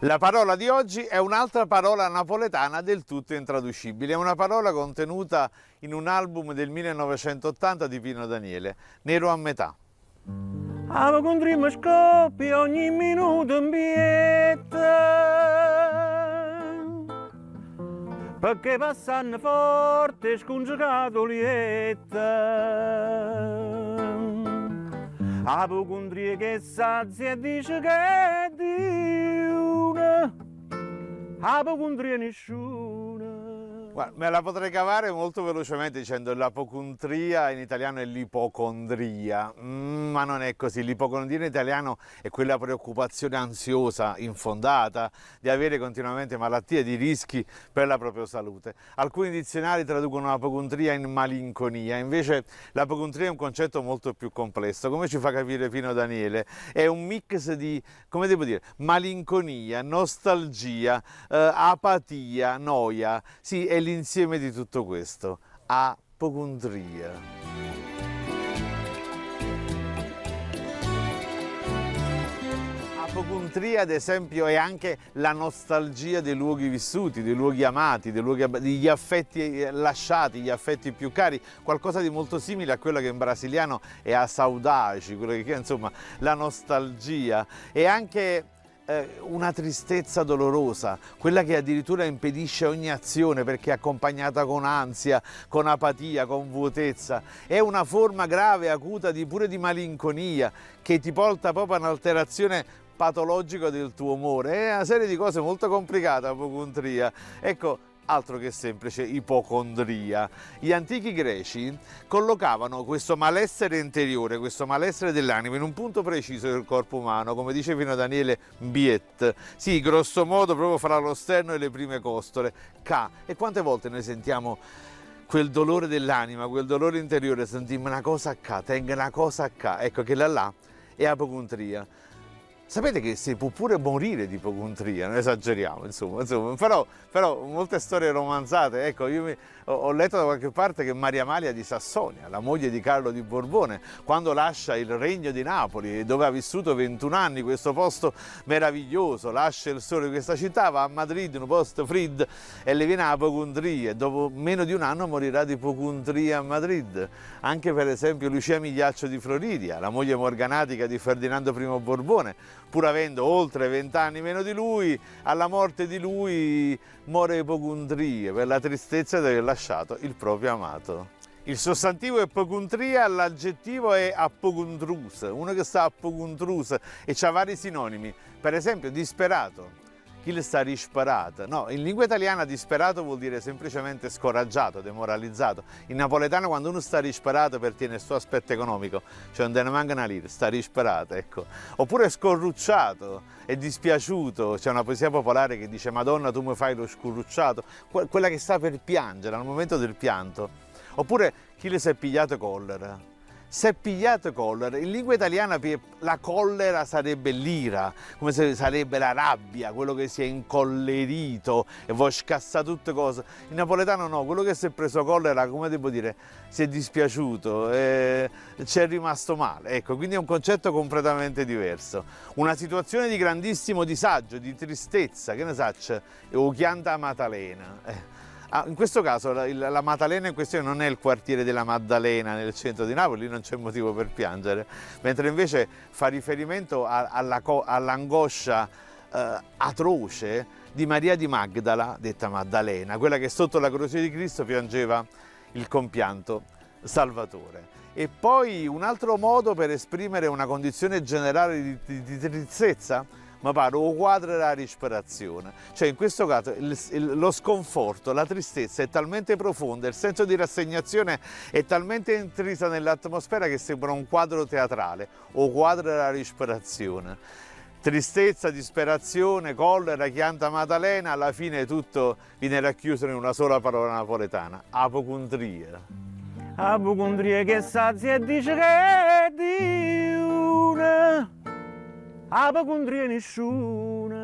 La parola di oggi è un'altra parola napoletana del tutto intraducibile, è una parola contenuta in un album del 1980 di Pino Daniele, Nero a metà. Ava con prima scoppia ogni minuto in bietta, perché passano forte scongiurato lietta. Ava contria che sazia dice che è di una, ava contria nessuno. Guarda, me la potrei cavare molto velocemente dicendo l'apocondria in italiano è l'ipocondria, ma non è così. L'ipocondria in italiano è quella preoccupazione ansiosa, infondata, di avere continuamente malattie, di rischi per la propria salute. Alcuni dizionari traducono l'apocondria in malinconia, invece l'apocondria è un concetto molto più complesso. Come ci fa capire Pino Daniele? È un mix di, come devo dire, malinconia, nostalgia, apatia, noia. Sì, è l'insieme di tutto questo, apocondria. Apocondria, ad esempio, è anche la nostalgia dei luoghi vissuti, dei luoghi amati, degli affetti lasciati, gli affetti più cari, qualcosa di molto simile a quello che in brasiliano è a saudade, quello che è, insomma, la nostalgia. E anche una tristezza dolorosa, quella che addirittura impedisce ogni azione perché è accompagnata con ansia, con apatia, con vuotezza. È una forma grave, acuta, pure di malinconia che ti porta proprio a un'alterazione patologica del tuo umore. È una serie di cose molto complicate, apocondria. Ecco, altro che semplice ipocondria. Gli antichi greci collocavano questo malessere interiore, questo malessere dell'anima in un punto preciso del corpo umano, come dice Pino Daniele, biet. Sì, grosso modo proprio fra lo sterno e le prime costole, K. E quante volte noi sentiamo quel dolore dell'anima, quel dolore interiore, sentiamo una cosa a K, tenga una cosa a K. Ecco che là è apocondria. Sapete che si può pure morire di ipocondria, non esageriamo, insomma, però molte storie romanzate. Ecco, io ho letto da qualche parte che Maria Amalia di Sassonia, la moglie di Carlo di Borbone, quando lascia il regno di Napoli, dove ha vissuto 21 anni, questo posto meraviglioso, lascia il sole di questa città, va a Madrid, in un posto freddo, e le viene apocondria, e dopo meno di un anno morirà di ipocondria a Madrid. Anche per esempio Lucia Migliaccio di Floridia, la moglie morganatica di Ferdinando I Borbone, pur avendo oltre 20 anni meno di lui, alla morte di lui muore ipocondria per la tristezza di aver lasciato il proprio amato. Il sostantivo è ipocondria, l'aggettivo è apocondrus, uno che sta apocondrus e ha vari sinonimi, per esempio disperato. Chi le sta risparata? No, in lingua italiana disperato vuol dire semplicemente scoraggiato, demoralizzato. In napoletano quando uno sta risparato perché il suo aspetto economico, cioè non te ne manca una lira, sta risparata, ecco. Oppure scorrucciato, è dispiaciuto, c'è una poesia popolare che dice Madonna tu mi fai lo scorrucciato, quella che sta per piangere, al momento del pianto. Oppure chi le si è pigliato collera. Si è pigliato collera, in lingua italiana la collera sarebbe l'ira, come se sarebbe la rabbia, quello che si è incollerito e vuole scassare tutte cose. In napoletano no, quello che si è preso collera, come devo dire, si è dispiaciuto, ci è rimasto male. Ecco, quindi è un concetto completamente diverso. Una situazione di grandissimo disagio, di tristezza, che ne sacce, o chianta Maddalena. In questo caso la Maddalena in questione non è il quartiere della Maddalena nel centro di Napoli, lì non c'è motivo per piangere, mentre invece fa riferimento all'angoscia atroce di Maria di Magdala, detta Maddalena, quella che sotto la croce di Cristo piangeva il compianto Salvatore. E poi un altro modo per esprimere una condizione generale di tristezza, ma pare o quadro la disperazione, cioè in questo caso lo sconforto, la tristezza è talmente profonda, il senso di rassegnazione è talmente intrisa nell'atmosfera che sembra un quadro teatrale, o quadro la disperazione. Tristezza, disperazione, collera, chianta Maddalena, alla fine tutto viene racchiuso in una sola parola napoletana, apocondria. Apocondria che sazia e dice che è di una, apocondria nessuno.